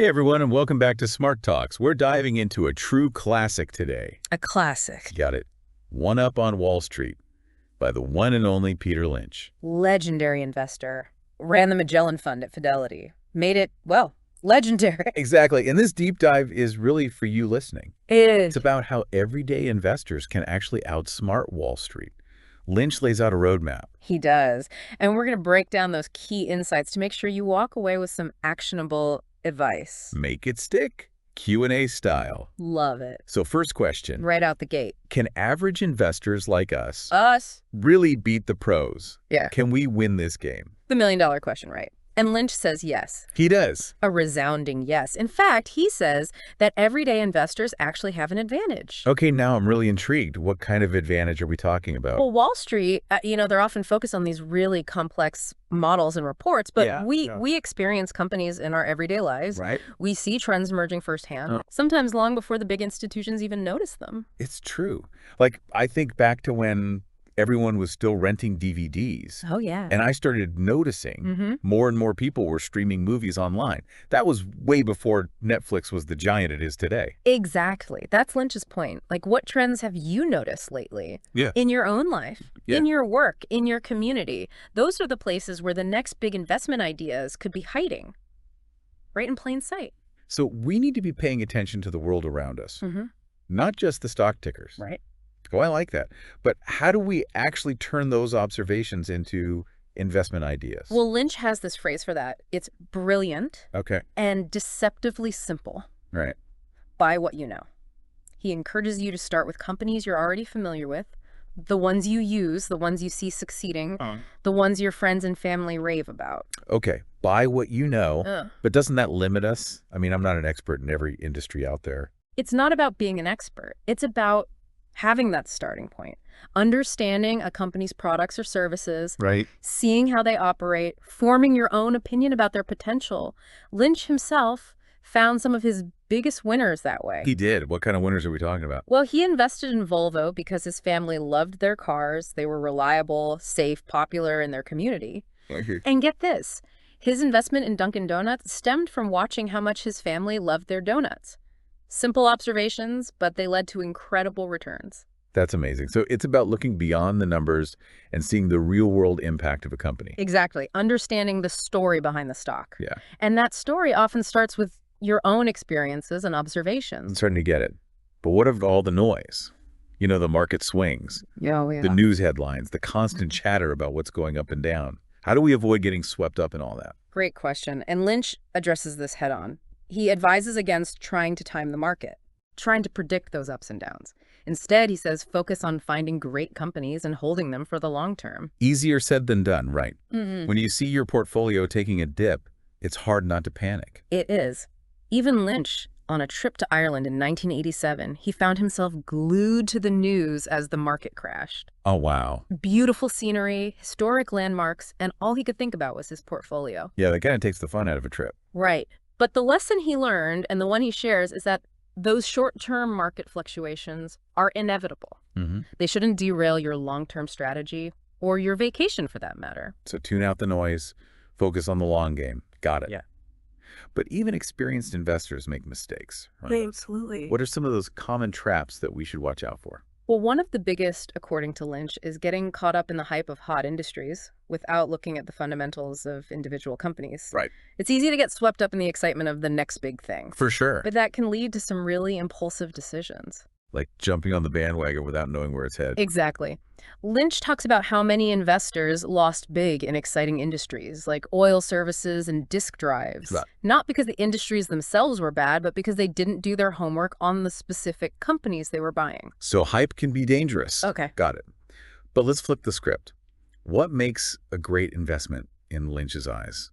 Hey everyone, and welcome back to Smart Talks. We're diving into a true classic today. A classic. Got it. One Up on Wall Street by the one and only Peter Lynch. Legendary investor. Ran the Magellan Fund at Fidelity. Made it, well, legendary. Exactly. And this deep dive is really for you listening. It It's is. about how everyday investors can actually outsmart Wall Street. Lynch lays out a roadmap. He does. And we're going to break down those key insights to make sure you walk away with some actionable advice. Make it stick. Q&A style. Love it. So first question, Right out the gate. can average investors like us Us? really beat the pros? Yeah. Can we win this game? The million-dollar question, right? And Lynch says yes. He does. A resounding yes. In fact, he says that everyday investors actually have an advantage. Okay, now I'm really intrigued. What kind of advantage are we talking about? Well, Wall Street, they're often focused on these really complex models and reports, but Yeah, we experience companies in our everyday lives. Right? We see trends emerging firsthand, Oh. sometimes long before the big institutions even notice them. It's true. Like, I think back to when everyone was still renting DVDs. Oh, yeah. And I started noticing more and more people were streaming movies online. That was way before Netflix was the giant it is today. Exactly. That's Lynch's point. Like, what trends have you noticed lately? Yeah. In your own life, Yeah. in your work, in your community. Those are the places where the next big investment ideas could be hiding, right in plain sight. So we need to be paying attention to the world around us, not just the stock tickers. Right. Oh, I like that. But how do we actually turn those observations into investment ideas? Well, Lynch has this phrase for that. It's brilliant Okay. and deceptively simple. Right. Buy what you know. He encourages you to start with companies you're already familiar with, the ones you use, the ones you see succeeding, the ones your friends and family rave about. Okay. Buy what you know. Ugh. But doesn't that limit us? I mean, I'm not an expert in every industry out there. It's not about being an expert. It's about having that starting point, understanding a company's products or services, Right. seeing how they operate, forming your own opinion about their potential. Lynch himself found some of his biggest winners that way. He did. What kind of winners are we talking about? Well, he invested in Volvo because his family loved their cars. They were reliable, safe, popular in their community. And get this, his investment in Dunkin' Donuts stemmed from watching how much his family loved their donuts. Simple observations, but they led to incredible returns. That's amazing. So it's about looking beyond the numbers and seeing the real world impact of a company. Exactly. Understanding the story behind the stock. Yeah. And that story often starts with your own experiences and I'm observations. starting to get it. But what of all the noise? You know, the market swings, Yeah. the news headlines, the constant chatter about what's going up and down. How do we avoid getting swept up in all that? Great question. And Lynch addresses this head on. He advises against trying to time the market, trying to predict those ups and downs. Instead, he says, focus on finding great companies and holding them for the long term. Easier said than done, right? When you see your portfolio taking a dip, it's hard not to panic. It is. Even Lynch, on a trip to Ireland in 1987, he found himself glued to the news as the market crashed. Oh, wow. Beautiful scenery, historic landmarks, and all he could think about was his portfolio. Yeah, that kind of takes the fun out of a trip. Right. But the lesson he learned, and the one he shares, is that those short-term market fluctuations are inevitable. They shouldn't derail your long-term strategy or your vacation, for that matter. So tune out the noise, focus on the long game. Got it. Yeah. But even experienced investors make mistakes, right? Absolutely. What are some of those common traps that we should watch out for? Well, one of the biggest, according to Lynch, is getting caught up in the hype of hot industries without looking at the fundamentals of individual companies. Right. It's easy to get swept up in the excitement of the next big thing, For sure. but that can lead to some really impulsive decisions. Like jumping on the bandwagon without knowing where it's headed. Exactly. Lynch talks about how many investors lost big in exciting industries like oil services and disk drives. Right. Not because the industries themselves were bad, but because they didn't do their homework on the specific companies they were buying. So hype can be dangerous. Okay. Got it. But let's flip the script. What makes a great investment in Lynch's eyes?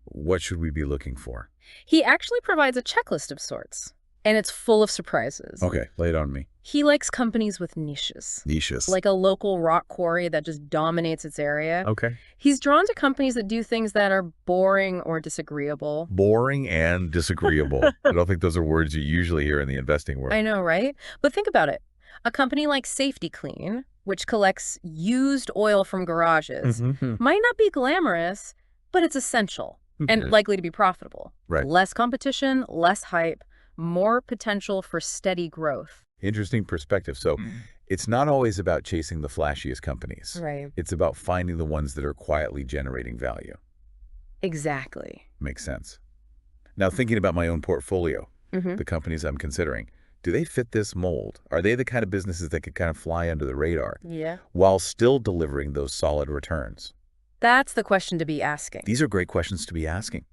What should we be looking for? He actually provides a checklist of sorts, and it's full of surprises. Okay, lay it on me. He likes companies with niches, Niches. like a local rock quarry that just dominates its area. Okay. He's drawn to companies that do things that are boring or disagreeable. Boring and disagreeable. I don't think those are words you usually hear in the investing world. I know, right? But think about it. A company like Safety Clean, which collects used oil from garages, might not be glamorous, but it's essential. and likely to be profitable. Right. Less competition, less hype, more potential for steady growth. Interesting perspective. So it's not always about chasing the flashiest companies. Right. It's about finding the ones that are quietly generating value. Exactly. Makes sense. Now, thinking about my own portfolio, the companies I'm considering, do they fit this mold? Are they the kind of businesses that could kind of fly under the radar Yeah. while still delivering those solid returns? That's the question to be asking. These are great questions to be asking.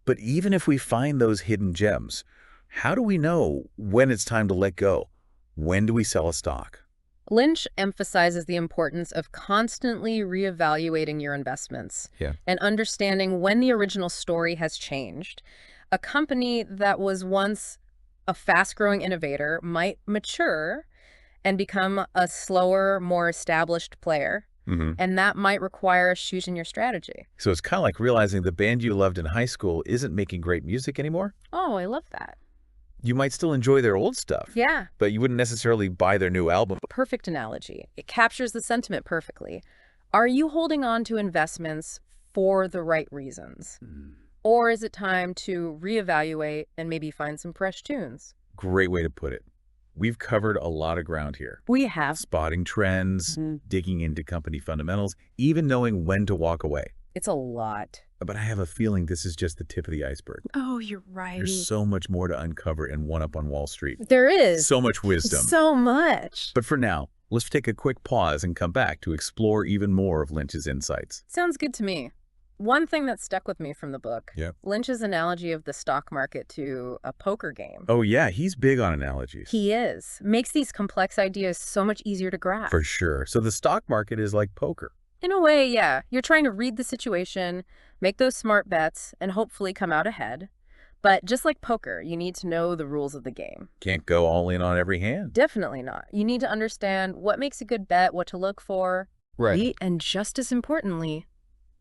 But even if we find those hidden gems, how do we know when it's time to let go? When do we sell a stock? Lynch emphasizes the importance of constantly reevaluating your investments and understanding when the original story has changed. A company that was once a fast-growing innovator might mature and become a slower, more established player, and that might require a shift in your strategy. So it's kind of like realizing the band you loved in high school isn't making great music anymore. Oh, I love that. You might still enjoy their old stuff, Yeah. but you wouldn't necessarily buy their new album. Perfect analogy. It captures the sentiment perfectly. Are you holding on to investments for the right reasons? Or is it time to reevaluate and maybe find some fresh tunes? Great way to put it. We've covered a lot of ground here. We have. Spotting trends, digging into company fundamentals, even knowing when to walk away. It's a lot. But I have a feeling this is just the tip of the iceberg. Oh, you're right. There's so much more to uncover in One Up on Wall Street. There is. So much wisdom. So much. But for now, let's take a quick pause and come back to explore even more of Lynch's insights. Sounds good to me. One thing that stuck with me from the book, Yep. Lynch's analogy of the stock market to a poker game. Oh yeah, he's big on analogies. He is. Makes these complex ideas so much easier to grasp. For sure. So the stock market is like poker. In a way, yeah. You're trying to read the situation, make those smart bets, and hopefully come out ahead. But just like poker, you need to know the rules of the game. Can't go all in on every hand. Definitely not. You need to understand what makes a good bet, what to look for. Right. And just as importantly,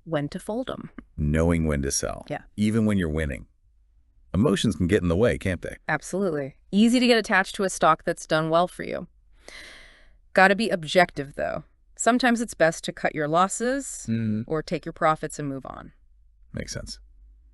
when to fold them. Knowing when to sell. Yeah. Even when you're winning. Emotions can get in the way, can't they? Absolutely. Easy to get attached to a stock that's done well for you. Gotta be objective, though. Sometimes it's best to cut your losses or take your profits and move on. Makes sense.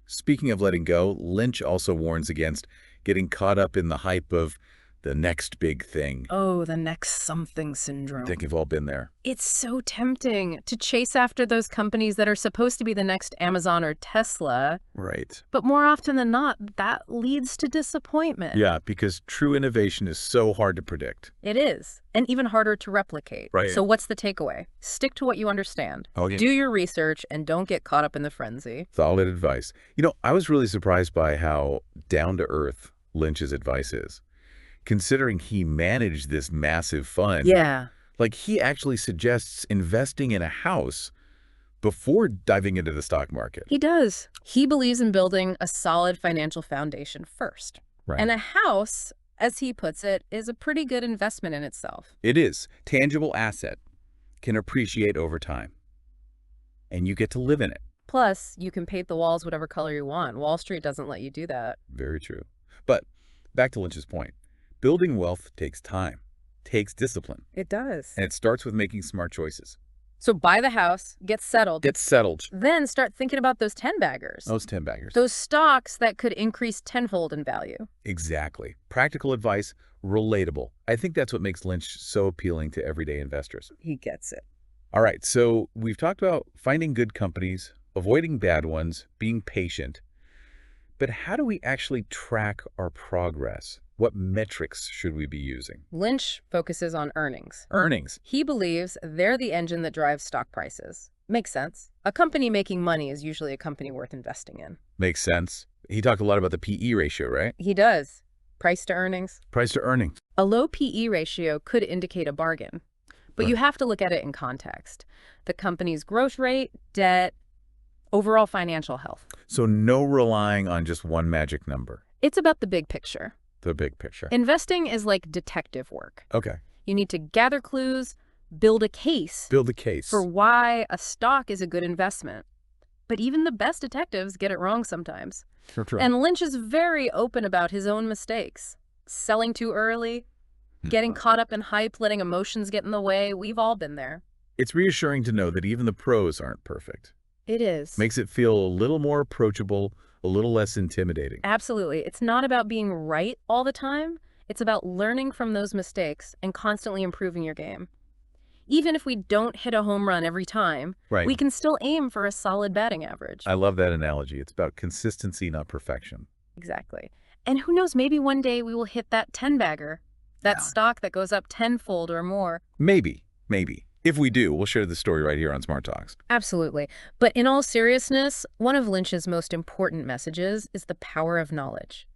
Speaking of letting go, Lynch also warns against getting caught up in the hype of the next big thing. Oh, the next something syndrome. I think you've all been there. It's so tempting to chase after those companies that are supposed to be the next Amazon or Tesla. Right. But more often than not, that leads to disappointment. Yeah, because true innovation is so hard to predict. It is, and even harder to replicate. Right. So what's the takeaway? Stick to what you understand. Okay. Do your research and don't get caught up in the frenzy. Solid advice. You know, I was really surprised by how down-to-earth Lynch's advice is. Considering he managed this massive fund. Yeah. Like, he actually suggests investing in a house before diving into the stock market. He does. He believes in building a solid financial foundation first. Right. And a house, as he puts it, is a pretty good investment in itself. It is. Tangible asset can appreciate over time. And you get to live in it. Plus, you can paint the walls whatever color you want. Wall Street doesn't let you do that. Very true. But back to Lynch's point. Building wealth takes time, takes discipline, It does. and it starts with making smart choices. So buy the house, get settled. Get settled. Then start thinking about those 10-baggers. Those 10 baggers. Those stocks that could increase tenfold in value. Exactly. Practical advice, relatable. I think that's what makes Lynch so appealing to everyday investors. He gets it. All right, so we've talked about finding good companies, avoiding bad ones, being patient. But how do we actually track our progress? What metrics should we be using? Lynch focuses on earnings. Earnings. He believes they're the engine that drives stock prices. Makes sense. A company making money is usually a company worth investing in. Makes sense. He talked a lot about the PE ratio, right? He does. Price to earnings. Price to earnings. A low PE ratio could indicate a bargain, but you have to look at it in context. The company's growth rate, debt, overall financial health. So no relying on just one magic number. It's about the big picture. The big picture. Investing is like detective work. Okay. You need to gather clues, build a case Build a case. for why a stock is a good investment. But even the best detectives get it wrong sometimes. True. And Lynch is very open about his own mistakes. Selling too early, getting caught up in hype, letting emotions get in the way. We've all been there. It's reassuring to know that even the pros aren't perfect. It is. Makes it feel a little more approachable, a little less intimidating. Absolutely. It's not about being right all the time. It's about learning from those mistakes and constantly improving your game. Even if we don't hit a home run every time, Right. we can still aim for a solid batting average. I love that analogy. It's about consistency, not perfection. Exactly. And who knows, maybe one day we will hit that 10-bagger, that Yeah. stock that goes up tenfold or more. Maybe. If we do, we'll share the story right here on Smart Talks. Absolutely. But in all seriousness, one of Lynch's most important messages is the power of knowledge.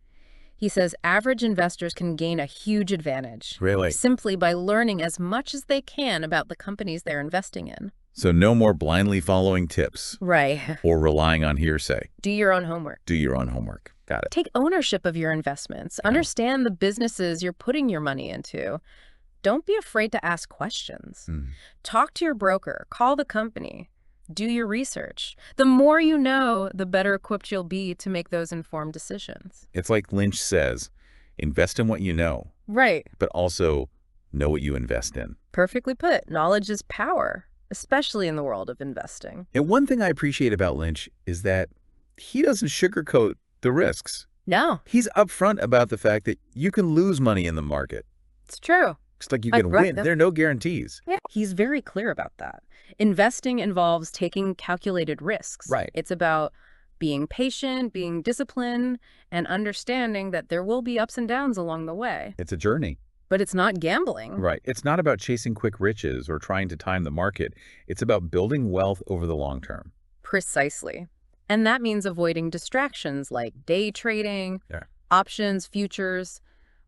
He says average investors can gain a huge advantage Really? simply by learning as much as they can about the companies they're investing in. So no more blindly following tips Right. or relying on hearsay. Do your own homework. Do your own homework. Got it. Take ownership of your investments. Understand the businesses you're putting your money into. Don't be afraid to ask questions. Talk to your broker. Call the company. Do your research. The more you know, the better equipped you'll be to make those informed decisions. It's like Lynch says, invest in what you know, Right. but also know what you invest in. Perfectly put. Knowledge is power, especially in the world of investing. And one thing I appreciate about Lynch is that he doesn't sugarcoat the risks. No, He's upfront about the fact that you can lose money in the market. it's true. It's like you I can correct win. that. There are no guarantees. Yeah. He's very clear about that. Investing involves taking calculated risks. Right. It's about being patient, being disciplined, and understanding that there will be ups and downs along the way. It's a journey. But it's not gambling. Right. It's not about chasing quick riches or trying to time the market. It's about building wealth over the long term. Precisely. And that means avoiding distractions like day trading, options, futures.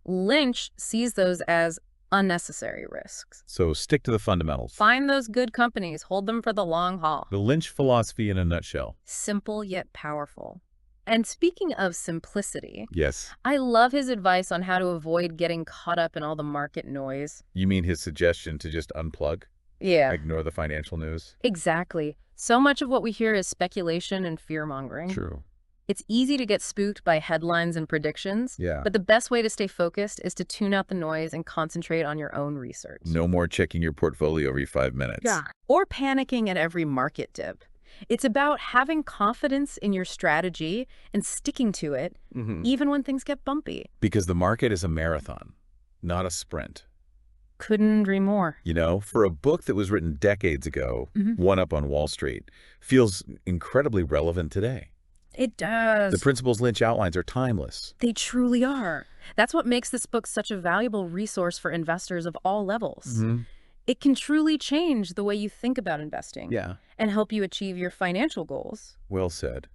Lynch sees those as unnecessary risks. So stick to the fundamentals. Find those good companies, hold them for the long haul. The Lynch philosophy in a nutshell. Simple yet powerful. And speaking of simplicity, Yes. I love his advice on how to avoid getting caught up in all the market noise. You mean his suggestion to just unplug? Yeah, Ignore the financial news? exactly. So much of what we hear is speculation and fear-mongering. True. It's easy to get spooked by headlines and predictions, Yeah. but the best way to stay focused is to tune out the noise and concentrate on your own research. No more checking your portfolio every 5 minutes. Or panicking at every market dip. It's about having confidence in your strategy and sticking to it, even when things get bumpy. Because the market is a marathon, not a sprint. Couldn't agree more. You know, for a book that was written decades ago, One Up on Wall Street feels incredibly relevant today. It does. The principles Lynch outlines are timeless. They truly are. That's what makes this book such a valuable resource for investors of all levels. It can truly change the way you think about investing and help you achieve your financial goals. Well said.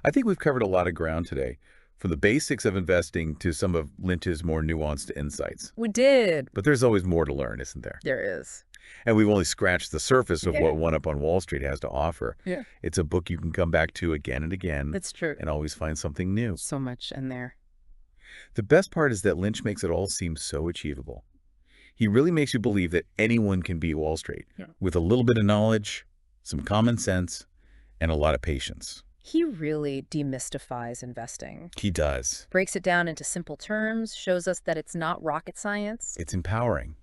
I think we've covered a lot of ground today, from the basics of investing to some of Lynch's more nuanced insights. We did. But there's always more to learn, isn't there? There is. And we've only scratched the surface of what One Up on Wall Street has to offer. It's a book you can come back to again and again. It's true. And always find something new. So much in there. The best part is that Lynch makes it all seem so achievable. He really makes you believe that anyone can beat Wall Street with a little bit of knowledge, some common sense, and a lot of patience. He really demystifies investing. He does. Breaks it down into simple terms, shows us that it's not rocket science. It's empowering.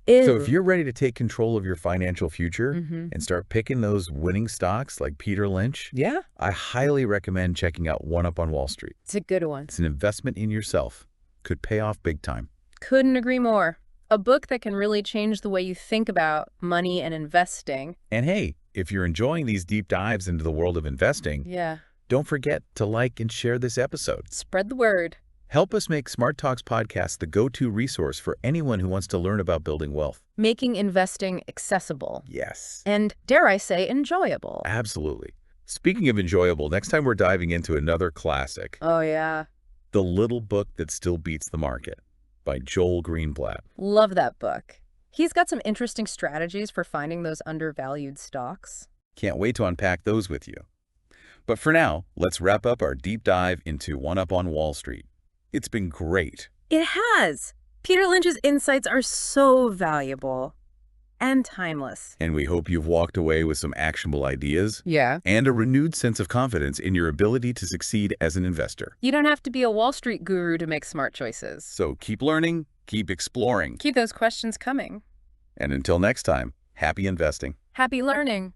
Ew. So if you're ready to take control of your financial future and start picking those winning stocks like Peter Lynch, I highly recommend checking out One Up on Wall Street. It's a good one. It's an investment in yourself. Could pay off big time. Couldn't agree more. A book that can really change the way you think about money and investing. And hey, if you're enjoying these deep dives into the world of investing, don't forget to like and share this episode. Spread the word. Help us make Smart Talks Podcast the go-to resource for anyone who wants to learn about building wealth. Making investing accessible. Yes. And, dare I say, enjoyable. Absolutely. Speaking of enjoyable, next time we're diving into another classic. Oh, yeah. The Little Book That Still Beats the Market by Joel Greenblatt. Love that book. He's got some interesting strategies for finding those undervalued stocks. Can't wait to unpack those with you. But for now, let's wrap up our deep dive into One Up on Wall Street. It's been great. It has. Peter Lynch's insights are so valuable and timeless. And we hope you've walked away with some actionable ideas Yeah. and a renewed sense of confidence in your ability to succeed as an investor. You don't have to be a Wall Street guru to make smart choices. So keep learning, keep exploring. Keep those questions coming. And until next time, happy investing. Happy learning.